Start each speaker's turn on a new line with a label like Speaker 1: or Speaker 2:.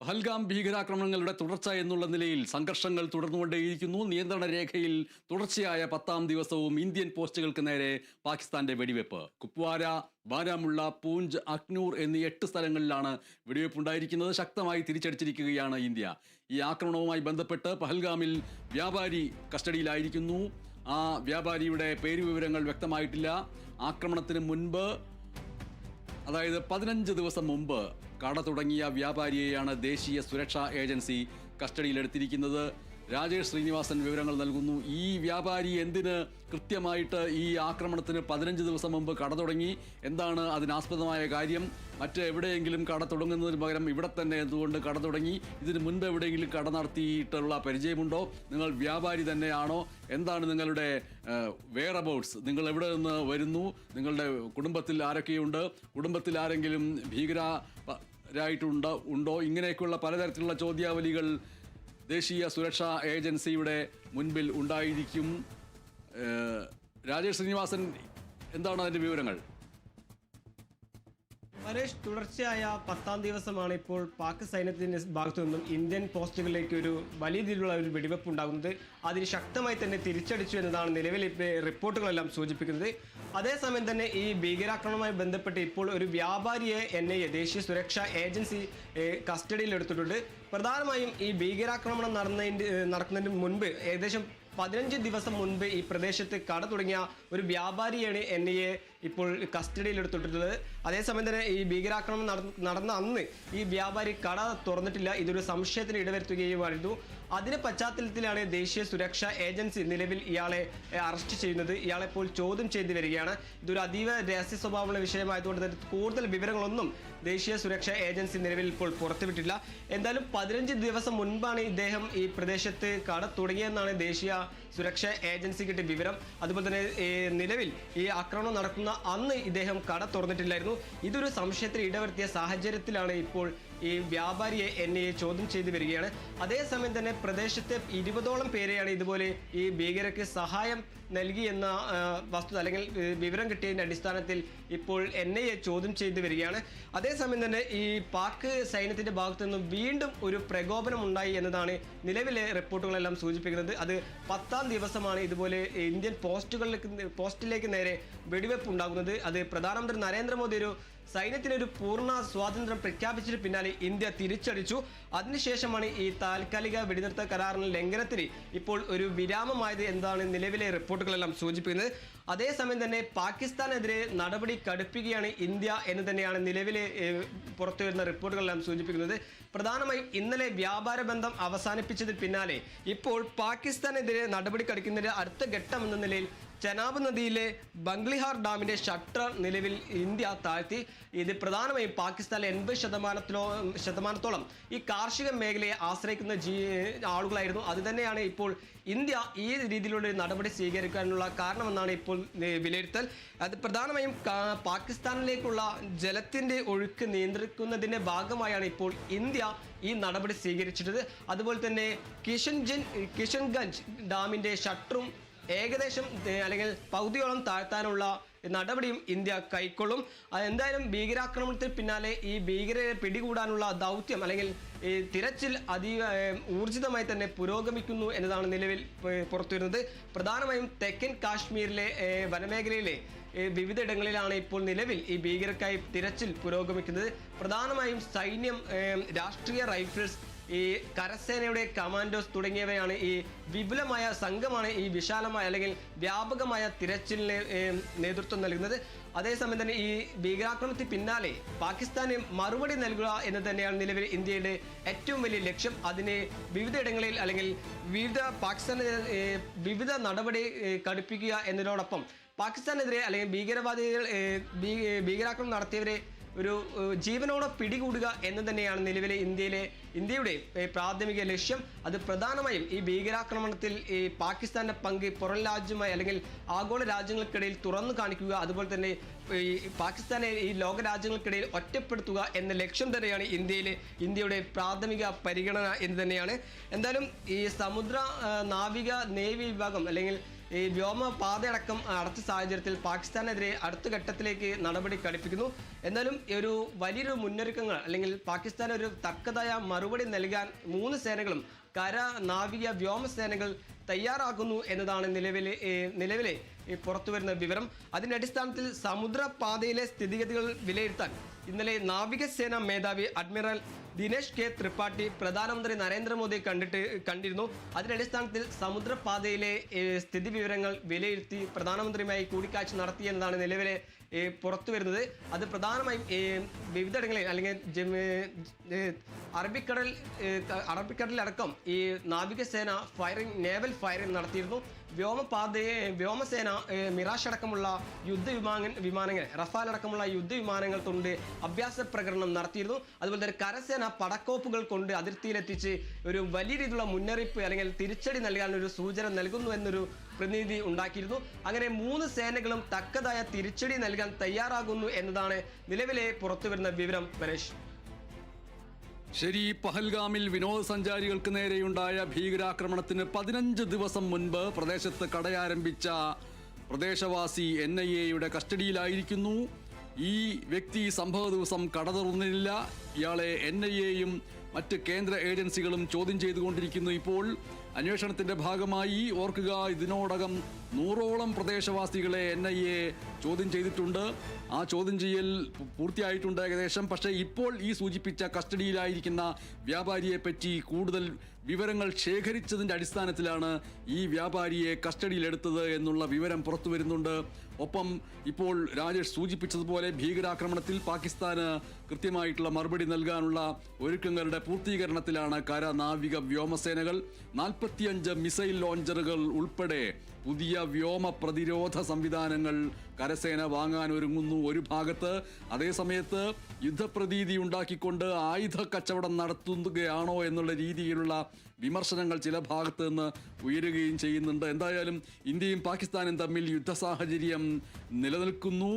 Speaker 1: പഹൽഗാം ഭീകരാക്രമണങ്ങളുടെ തുടർച്ച എന്നുള്ള നിലയിൽ സംഘർഷങ്ങൾ തുടർന്നുകൊണ്ടേയിരിക്കുന്നു. നിയന്ത്രണ രേഖയിൽ തുടർച്ചയായ 10-ാം ദിവസവും ഇന്ത്യൻ പോസ്റ്റുകൾക്ക് നേരെ പാകിസ്ഥാന്റെ വെടിവെപ്പ്. കുപ്വാര, ബാരാമുള്ള, പൂഞ്ച്, അഖ്നൂർ എന്നീ 8 സ്ഥലങ്ങളിലാണ് വെടിവെപ്പുണ്ടായിരിക്കുന്നത്. ശക്തമായി തിരിച്ചടിച്ചിരിക്കുകയാണ് ഇന്ത്യ. ഈ ആക്രമണവുമായി ബന്ധപ്പെട്ട് പഹൽഗാമിൽ വ്യാപാരി കസ്റ്റഡിയിലായിരിക്കുന്നു. ആ വ്യാപാരിയുടെ പേരുവിവരങ്ങൾ വ്യക്തമായിട്ടില്ല. ആക്രമണത്തിന് മുൻപ്, അതായത് 15 ദിവസം മുമ്പ് കട തുടങ്ങിയ വ്യാപാരിയെയാണ് ദേശീയ സുരക്ഷാ ഏജൻസി കസ്റ്റഡിയിലെടുത്തിരിക്കുന്നത്. രാജേഷ് ശ്രീനിവാസൻ വിവരങ്ങൾ നൽകുന്നു. ഈ വ്യാപാരി എന്തിന് കൃത്യമായിട്ട് ഈ ആക്രമണത്തിന് 15 ദിവസം മുമ്പ് കട തുടങ്ങി? എന്താണ് അതിനാസ്പദമായ കാര്യം? മറ്റ് എവിടെയെങ്കിലും കട തുടങ്ങുന്നതിന് പകരം ഇവിടെ തന്നെ എന്തുകൊണ്ട് കട തുടങ്ങി? ഇതിന് മുൻപ് എവിടെയെങ്കിലും കട നടത്തിയിട്ടുള്ള പരിചയമുണ്ടോ? നിങ്ങൾ വ്യാപാരി തന്നെയാണോ? എന്താണ് നിങ്ങളുടെ വെയറബൌട്ട്സ്? നിങ്ങൾ എവിടെ നിന്ന് വരുന്നു? നിങ്ങളുടെ കുടുംബത്തിൽ ആരൊക്കെയുണ്ട്? കുടുംബത്തിൽ ആരെങ്കിലും ഉണ്ടോ? ഇങ്ങനെയൊക്കെയുള്ള പലതരത്തിലുള്ള ചോദ്യാവലികൾ ദേശീയ സുരക്ഷാ ഏജൻസിയുടെ മുൻപിൽ ഉണ്ടായിരിക്കും. രാജേഷ് ശ്രീനിവാസൻ, എന്താണ് അതിൻ്റെ വിവരങ്ങൾ?
Speaker 2: പരേഷ്, തുടർച്ചയായ 10-ാം ദിവസമാണ് ഇപ്പോൾ പാക് സൈന്യത്തിൻ്റെ ഭാഗത്തു നിന്നും ഇന്ത്യൻ പോസ്റ്റുകളിലേക്ക് ഒരു വലിയ രീതിയിലുള്ള ഒരു വെടിവെപ്പ് ഉണ്ടാകുന്നത്. അതിന് ശക്തമായി തന്നെ തിരിച്ചടിച്ചു എന്നതാണ് നിലവിൽ റിപ്പോർട്ടുകളെല്ലാം സൂചിപ്പിക്കുന്നത്. അതേസമയം തന്നെ ഈ ഭീകരാക്രമണവുമായി ബന്ധപ്പെട്ട് ഇപ്പോൾ ഒരു വ്യാപാരിയെ NIA, ദേശീയ സുരക്ഷാ ഏജൻസി, കസ്റ്റഡിയിൽ എടുത്തിട്ടുണ്ട്. പ്രധാനമായും ഈ ഭീകരാക്രമണം നടക്കുന്നതിന് മുൻപ് ഏകദേശം 15 ദിവസം മുൻപ് ഈ പ്രദേശത്ത് കട തുടങ്ങിയ ഒരു വ്യാപാരിയാണ് NIA ഇപ്പോൾ കസ്റ്റഡിയിലെടുത്തിട്ടുള്ളത്. അതേസമയം തന്നെ ഈ ഭീകരാക്രമണം നടന്ന അന്ന് ഈ വ്യാപാരി കട തുറന്നിട്ടില്ല. ഇതൊരു സംശയത്തിന് ഇടവരുത്തുകയുമായിരുന്നു. അതിന്റെ പശ്ചാത്തലത്തിലാണ് ദേശീയ സുരക്ഷാ ഏജൻസി നിലവിൽ ഇയാളെ അറസ്റ്റ് ചെയ്യുന്നത്. ഇയാളെ ഇപ്പോൾ ചോദ്യം ചെയ്തു വരികയാണ്. ഇതൊരു അതീവ രഹസ്യ സ്വഭാവമുള്ള വിഷയമായതുകൊണ്ട് തന്നെ കൂടുതൽ വിവരങ്ങളൊന്നും ദേശീയ സുരക്ഷാ ഏജൻസി നിലവിൽ ഇപ്പോൾ പുറത്തുവിട്ടില്ല. എന്തായാലും 15 ദിവസം മുൻപാണ് ഇദ്ദേഹം ഈ പ്രദേശത്ത് കട തുടങ്ങിയെന്നാണ് ദേശീയ സുരക്ഷാ ഏജൻസി കിട്ടിയ വിവരം. അതുപോലെ തന്നെ നിലവിൽ ഈ ആക്രമണം നടക്കുന്ന അന്ന് ഇദ്ദേഹം കട തുറന്നിട്ടില്ലായിരുന്നു. ഇതൊരു സംശയത്തിന് ഇടവരുത്തിയ സാഹചര്യത്തിലാണ് ഇപ്പോൾ ഈ വ്യാപാരിയെ NIA ചോദ്യം ചെയ്തു വരികയാണ്. അതേസമയം തന്നെ പ്രദേശത്തെ 20ഓളം പേരെയാണ് ഇതുപോലെ ഈ ഭീകരർക്ക് സഹായം നൽകി എന്ന വസ്തുത അല്ലെങ്കിൽ വിവരം കിട്ടിയതിൻ്റെ അടിസ്ഥാനത്തിൽ ഇപ്പോൾ NIA ചോദ്യം ചെയ്തു വരികയാണ്. അതേസമയം തന്നെ ഈ പാക് സൈന്യത്തിൻ്റെ ഭാഗത്തു നിന്നും വീണ്ടും ഒരു പ്രകോപനം ഉണ്ടായി എന്നതാണ് നിലവിലെ റിപ്പോർട്ടുകളെല്ലാം സൂചിപ്പിക്കുന്നത്. അത് 10-ാം ദിവസമാണ് ഇതുപോലെ ഇന്ത്യൻ പോസ്റ്റിലേക്ക് നേരെ വെടിവെപ്പ് ഉണ്ടാകുന്നത്. അത് പ്രധാനമന്ത്രി നരേന്ദ്രമോദി സൈന്യത്തിനൊരു പൂർണ്ണ സ്വാതന്ത്ര്യം പ്രഖ്യാപിച്ചതിന് പിന്നാലെ ഇന്ത്യ തിരിച്ചടിച്ചു. അതിനുശേഷമാണ് ഈ താൽക്കാലിക വെടിനിർത്തൽ കരാറിന് ലംഘനത്തിന് ഇപ്പോൾ ഒരു വിരാമമായത് എന്നാണ് നിലവിലെ റിപ്പോർട്ടുകളെല്ലാം സൂചിപ്പിക്കുന്നത്. അതേസമയം തന്നെ പാകിസ്ഥാനെതിരെ നടപടി കടുപ്പിക്കുകയാണ് ഇന്ത്യ എന്ന് തന്നെയാണ് നിലവിലെ പുറത്തു വരുന്ന റിപ്പോർട്ടുകളെല്ലാം സൂചിപ്പിക്കുന്നത്. പ്രധാനമായും ഇന്നലെ വ്യാപാര ബന്ധം അവസാനിപ്പിച്ചതിന് പിന്നാലെ ഇപ്പോൾ പാകിസ്ഥാനെതിരെ നടപടി കടുക്കുന്നതിന്റെ അടുത്ത ഘട്ടം എന്ന നിലയിൽ ചെനാബ് നദിയിലെ ബംഗ്ലിഹാർ ഡാമിൻ്റെ ഷട്ടർ നിലവിൽ ഇന്ത്യ താഴ്ത്തി. ഇത് പ്രധാനമായും പാകിസ്ഥാനിലെ 80% ഈ കാർഷിക മേഖലയെ ആശ്രയിക്കുന്ന ആളുകളായിരുന്നു. അതുതന്നെയാണ് ഇപ്പോൾ ഇന്ത്യ ഈ രീതിയിലുള്ള നടപടി സ്വീകരിക്കാനുള്ള കാരണമെന്നാണ് ഇപ്പോൾ വിലയിരുത്തൽ. അത് പ്രധാനമായും പാകിസ്ഥാനിലേക്കുള്ള ജലത്തിൻ്റെ ഒഴുക്ക് നിയന്ത്രിക്കുന്നതിൻ്റെ ഭാഗമായാണ് ഇപ്പോൾ ഇന്ത്യ ഈ നടപടി സ്വീകരിച്ചിട്ടത്. അതുപോലെ തന്നെ കിഷൻഗഞ്ച് ഡാമിൻ്റെ ഷട്ടറും ഏകദേശം അല്ലെങ്കിൽ പകുതിയോളം താഴ്ത്താനുള്ള നടപടിയും ഇന്ത്യ കൈക്കൊള്ളും. എന്തായാലും ഭീകരാക്രമണത്തിന് പിന്നാലെ ഈ ഭീകരരെ പിടികൂടാനുള്ള ദൗത്യം അല്ലെങ്കിൽ ഈ തിരച്ചിൽ ഊർജിതമായി തന്നെ പുരോഗമിക്കുന്നു എന്നതാണ് നിലവിൽ പുറത്തുവരുന്നത്. പ്രധാനമായും തെക്കൻ കാശ്മീരിലെ വനമേഖലയിലെ വിവിധയിടങ്ങളിലാണ് ഇപ്പോൾ നിലവിൽ ഈ ഭീകരർക്കായി തിരച്ചിൽ പുരോഗമിക്കുന്നത്. പ്രധാനമായും സൈന്യം, രാഷ്ട്രീയ റൈഫിൾസ്, ഈ കരസേനയുടെ കമാൻഡോസ് തുടങ്ങിയവയാണ് ഈ വിപുലമായ സംഘമാണ് ഈ വിശാലമായ അല്ലെങ്കിൽ വ്യാപകമായ തിരച്ചിലിന് നേതൃത്വം നൽകുന്നത്. അതേസമയം തന്നെ ഈ ഭീകരാക്രമണത്തിന് പിന്നാലെ പാകിസ്ഥാന് മറുപടി നൽകുക എന്ന് തന്നെയാണ് നിലവിൽ ഇന്ത്യയുടെ ഏറ്റവും വലിയ ലക്ഷ്യം. അതിന് വിവിധയിടങ്ങളിൽ അല്ലെങ്കിൽ വിവിധ നടപടി കടുപ്പിക്കുക എന്നതിനോടൊപ്പം പാകിസ്ഥാനെതിരെ അല്ലെങ്കിൽ ഭീകരാക്രമണം നടത്തിയവരെ ഒരു ജീവനോടെ പിടികൂടുക എന്ന് തന്നെയാണ് നിലവിലെ ഇന്ത്യയുടെ പ്രാഥമിക ലക്ഷ്യം. അത് പ്രധാനമായും ഈ ഭീകരാക്രമണത്തിൽ ഈ പാകിസ്ഥാന്റെ പങ്ക് പുറം രാജ്യമായി അല്ലെങ്കിൽ ആഗോള രാജ്യങ്ങൾക്കിടയിൽ തുറന്നു കാണിക്കുക, അതുപോലെ തന്നെ ഈ പാകിസ്ഥാനെ ഈ ലോക രാജ്യങ്ങൾക്കിടയിൽ ഒറ്റപ്പെടുത്തുക എന്ന ലക്ഷ്യം തന്നെയാണ് ഇന്ത്യയുടെ പ്രാഥമിക പരിഗണന എന്ന് തന്നെയാണ്. എന്തായാലും ഈ സമുദ്ര നാവിക നേവി വിഭാഗം അല്ലെങ്കിൽ ഈ വ്യോമപാതയടക്കം അടച്ച സാഹചര്യത്തിൽ പാകിസ്ഥാനെതിരെ അടുത്ത ഘട്ടത്തിലേക്ക് നടപടി കടുപ്പിക്കുന്നു. എന്നാലും ഒരു വലിയൊരു മുന്നൊരുക്കങ്ങൾ അല്ലെങ്കിൽ പാകിസ്ഥാൻ ഒരു തക്കതായ മറുപടി നൽകാൻ മൂന്ന് സേനകളും കര, നാവിക, വ്യോമസേനകൾ തയ്യാറാക്കുന്നു എന്നതാണ് നിലവിലെ പുറത്തുവരുന്ന വിവരം. അതിന്റെ അടിസ്ഥാനത്തിൽ സമുദ്രപാതയിലെ സ്ഥിതിഗതികൾ വിലയിരുത്താൻ ഇന്നലെ നാവികസേന മേധാവി അഡ്മിറൽ ദിനേശ് കെ ത്രിപാഠി പ്രധാനമന്ത്രി നരേന്ദ്രമോദി കണ്ടിരുന്നു. അതിന്റെ അടിസ്ഥാനത്തിൽ സമുദ്രപാതയിലെ സ്ഥിതി വിവരങ്ങൾ വിലയിരുത്തി പ്രധാനമന്ത്രിയുമായി കൂടിക്കാഴ്ച നടത്തി എന്നതാണ് നിലവിലെ പുറത്തു വരുന്നത്. അത് പ്രധാനമായും വിവിധയിടങ്ങളിൽ അല്ലെങ്കിൽ അറബിക്കടലിലടക്കം ഈ നാവികസേന നേവൽ ഫയറിംഗ് നടത്തിയിരുന്നു. വ്യോമസേന മിറാഷ് അടക്കമുള്ള വിമാനങ്ങൾ, റഫാൽ അടക്കമുള്ള യുദ്ധവിമാനങ്ങൾ കൊണ്ട് അഭ്യാസ പ്രകടനം നടത്തിയിരുന്നു. അതുപോലെ തന്നെ കരസേന പടക്കോപ്പുകൾ കൊണ്ട് അതിർത്തിയിലെത്തിച്ച് ഒരു വലിയ രീതിയിലുള്ള മുന്നറിയിപ്പ് അല്ലെങ്കിൽ തിരിച്ചടി നൽകാൻ ഒരു സൂചന നൽകുന്നു എന്നൊരു പ്രതിനിധി ഉണ്ടാക്കിയിരുന്നു. അങ്ങനെ മൂന്ന് സേനകളും തക്കതായ തിരിച്ചടി നൽകാൻ തയ്യാറാകുന്നു എന്നതാണ് നിലവിലെ പുറത്തുവരുന്ന വിവരം. മനേഷ്,
Speaker 1: ശരി. പഹൽഗാമിൽ വിനോദസഞ്ചാരികൾക്ക് നേരെയുണ്ടായ ഭീകരാക്രമണത്തിന് 15 ദിവസം മുൻപ് പ്രദേശത്ത് കടയാരംഭിച്ച പ്രദേശവാസി NIA-യുടെ കസ്റ്റഡിയിലായിരിക്കുന്നു. ഈ വ്യക്തി സംഭവ ദിവസം കട തുറന്നില്ല. ഇയാളെ NIA-യും മറ്റ് കേന്ദ്ര ഏജൻസികളും ചോദ്യം ചെയ്തുകൊണ്ടിരിക്കുന്നു. ഇപ്പോൾ അന്വേഷണത്തിന്റെ ഭാഗമായി ഓർക്കുക, ഇതിനോടകം 100ഓളം പ്രദേശവാസികളെ NIA ചോദ്യം ചെയ്തിട്ടുണ്ട്. ആ ചോദ്യം ചെയ്യൽ പൂർത്തിയായിട്ടുണ്ട് ഏകദേശം. പക്ഷേ ഇപ്പോൾ ഈ സൂചിപ്പിച്ച കസ്റ്റഡിയിലായിരിക്കുന്ന വ്യാപാരിയെ പറ്റി കൂടുതൽ വിവരങ്ങൾ ശേഖരിച്ചതിൻ്റെ അടിസ്ഥാനത്തിലാണ് ഈ വ്യാപാരിയെ കസ്റ്റഡിയിലെടുത്തത് എന്നുള്ള വിവരം പുറത്തു വരുന്നുണ്ട്. ഒപ്പം ഇപ്പോൾ രാജേഷ് സൂചിപ്പിച്ചതുപോലെ ഭീകരാക്രമണത്തിൽ പാകിസ്ഥാന് കൃത്യമായിട്ടുള്ള മറുപടി നൽകാനുള്ള ഒരുക്കങ്ങളുടെ പൂർത്തീകരണത്തിലാണ് കര, നാവിക, വ്യോമസേനകൾ. 45 മിസൈൽ ലോഞ്ചറുകൾ ഉൾപ്പെടെ പുതിയ വ്യോമ പ്രതിരോധ സംവിധാനങ്ങൾ കരസേന വാങ്ങാൻ ഒരുങ്ങുന്നു ഒരു ഭാഗത്ത്. അതേസമയത്ത് യുദ്ധപ്രതീതി ഉണ്ടാക്കിക്കൊണ്ട് ആയുധ കച്ചവടം നടത്തുകയാണോ എന്നുള്ള രീതിയിലുള്ള വിമർശനങ്ങൾ ചില ഭാഗത്ത് നിന്ന് ഉയരുകയും ചെയ്യുന്നുണ്ട്. എന്തായാലും ഇന്ത്യയും പാകിസ്ഥാനും തമ്മിൽ യുദ്ധ സാഹചര്യം നിലനിൽക്കുന്നു.